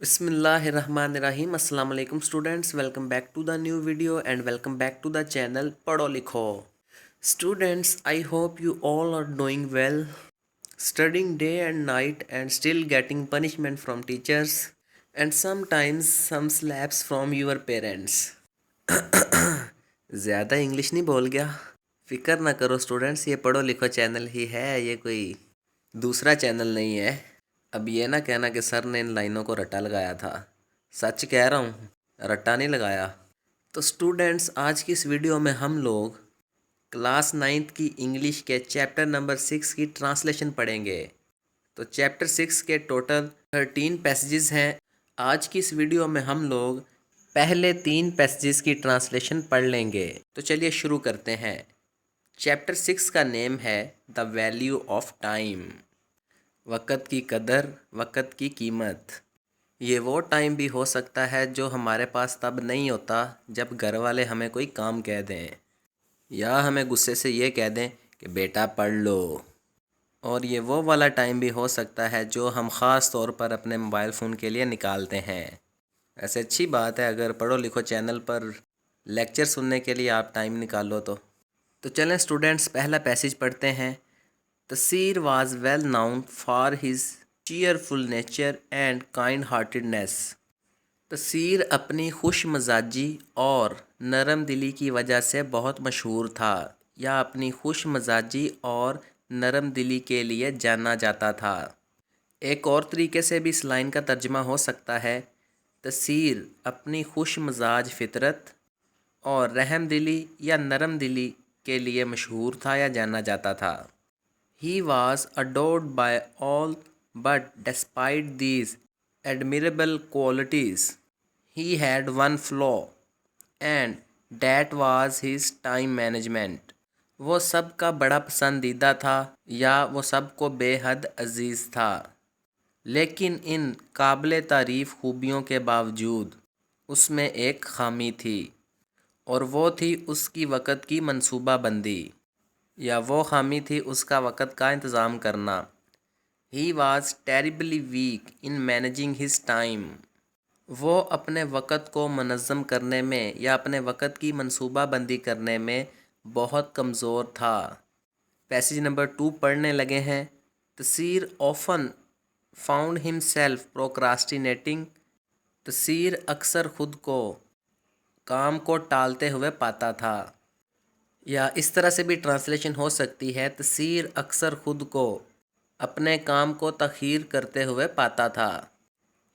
بسم اللہ الرحمن الرحیم السلام علیکم students welcome back to the new video and welcome back to the channel Padho Likho students I hope you all are doing well studying day and night and still getting punishment from teachers and sometimes some slaps from your parents زیادہ English نہیں بول گیا. فکر نہ کرو students, یہ پڑھو لکھو چینل ہی ہے، یہ کوئی دوسرا چینل نہیں ہے. اب یہ نہ کہنا کہ سر نے ان لائنوں کو رٹا لگایا تھا. سچ کہہ رہا ہوں، رٹا نہیں لگایا. تو اسٹوڈینٹس آج کی اس ویڈیو میں ہم لوگ کلاس 9 کی انگلش کے چیپٹر نمبر 6 کی ٹرانسلیشن پڑھیں گے. تو چیپٹر 6 کے ٹوٹل 13 پیسیجز ہیں. آج کی اس ویڈیو میں ہم لوگ پہلے 3 پیسیجز کی ٹرانسلیشن پڑھ لیں گے. تو چلیے شروع کرتے ہیں. چیپٹر 6 کا نیم ہے دا ویلیو آف ٹائم. وقت کی قدر، وقت کی قیمت. یہ وہ ٹائم بھی ہو سکتا ہے جو ہمارے پاس تب نہیں ہوتا جب گھر والے ہمیں کوئی کام کہہ دیں یا ہمیں غصے سے یہ کہہ دیں کہ بیٹا پڑھ لو. اور یہ وہ والا ٹائم بھی ہو سکتا ہے جو ہم خاص طور پر اپنے موبائل فون کے لیے نکالتے ہیں. ایسے اچھی بات ہے اگر پڑھو لکھو چینل پر لیکچر سننے کے لیے آپ ٹائم نکالو تو چلیں اسٹوڈینٹس پہلا پیسیج پڑھتے ہیں. Taseer was well known for his cheerful nature and kind heartedness. Taseer اپنی خوش مزاجی اور نرم دلی کی وجہ سے بہت مشہور تھا، یا اپنی خوش مزاجی اور نرم دلی کے لیے جانا جاتا تھا. ایک اور طریقے سے بھی اس لائن کا ترجمہ ہو سکتا ہے تسیر اپنی خوش مزاج فطرت اور رحم دلی یا نرم دلی کے لیے مشہور تھا یا جانا جاتا تھا. He was adored by all, but despite these admirable qualities, he had one flaw, and that was his time management. وہ سب کا بڑا پسندیدہ تھا یا وہ سب کو بے حد عزیز تھا، لیکن ان قابل تعریف خوبیوں کے باوجود اس میں ایک خامی تھی، اور وہ تھی اس کی وقت کی منصوبہ بندی، یا وہ خامی تھی اس کا وقت کا انتظام کرنا. He was terribly weak in managing his time. وہ اپنے وقت کو منظم کرنے میں یا اپنے وقت کی منصوبہ بندی کرنے میں بہت کمزور تھا. پیسیج نمبر 2 پڑھنے لگے ہیں. تسیر often found himself procrastinating. تسیر اکثر خود کو کام کو ٹالتے ہوئے پاتا تھا، یا اس طرح سے بھی ٹرانسلیشن ہو سکتی ہے تسیر اکثر خود کو اپنے کام کو تاخیر کرتے ہوئے پاتا تھا.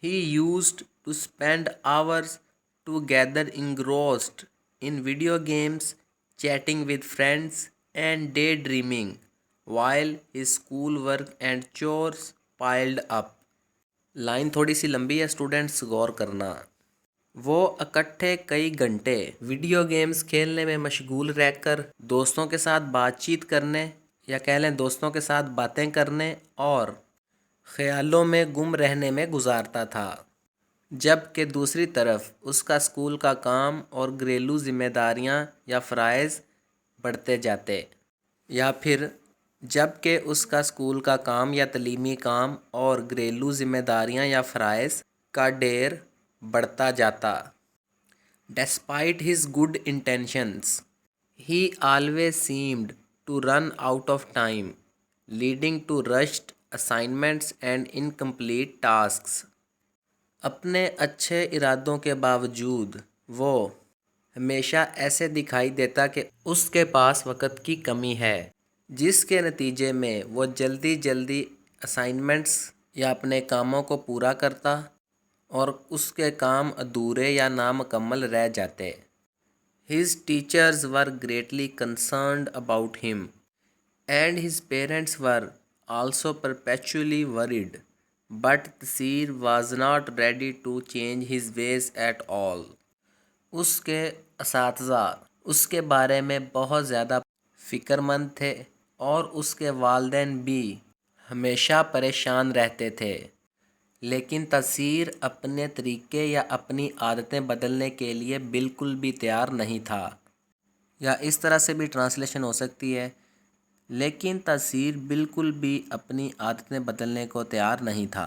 He used to spend hours together engrossed in video games, chatting with friends and daydreaming while his schoolwork and chores piled up. Line تھوڑی سی لمبی ہے اسٹوڈنٹس، غور کرنا. وہ اکٹھے کئی گھنٹے ویڈیو گیمز کھیلنے میں مشغول رہ کر دوستوں کے ساتھ بات چیت کرنے، یا کہہ لیں دوستوں کے ساتھ باتیں کرنے اور خیالوں میں گم رہنے میں گزارتا تھا، جب کہ دوسری طرف اس کا اسکول کا کام اور گھریلو ذمہ داریاں یا فرائض بڑھتے جاتے، یا پھر جب کہ اس کا اسکول کا کام یا تعلیمی کام اور گھریلو ذمہ داریاں یا فرائض کا ڈھیر بڑھتا جاتا. Despite his good intentions, he always seemed to run out of time, leading to rushed assignments and incomplete tasks. اپنے اچھے ارادوں کے باوجود وہ ہمیشہ ایسے دکھائی دیتا کہ اس کے پاس وقت کی کمی ہے، جس کے نتیجے میں وہ جلدی جلدی اسائنمنٹس یا اپنے کاموں کو پورا کرتا اور اس کے کام ادھورے یا نامکمل رہ جاتے. His teachers were greatly concerned about him, and his parents were also perpetually worried, but Tasir was not ready to change his ways at all. اس کے اساتذہ اس کے بارے میں بہت زیادہ فکر مند تھے، اور اس کے والدین بھی ہمیشہ پریشان رہتے تھے، لیکن تسیر اپنے طریقے یا اپنی عادتیں بدلنے کے لیے بالکل بھی تیار نہیں تھا. یا اس طرح سے بھی ٹرانسلیشن ہو سکتی ہے لیکن تسیر بالکل بھی اپنی عادتیں بدلنے کو تیار نہیں تھا.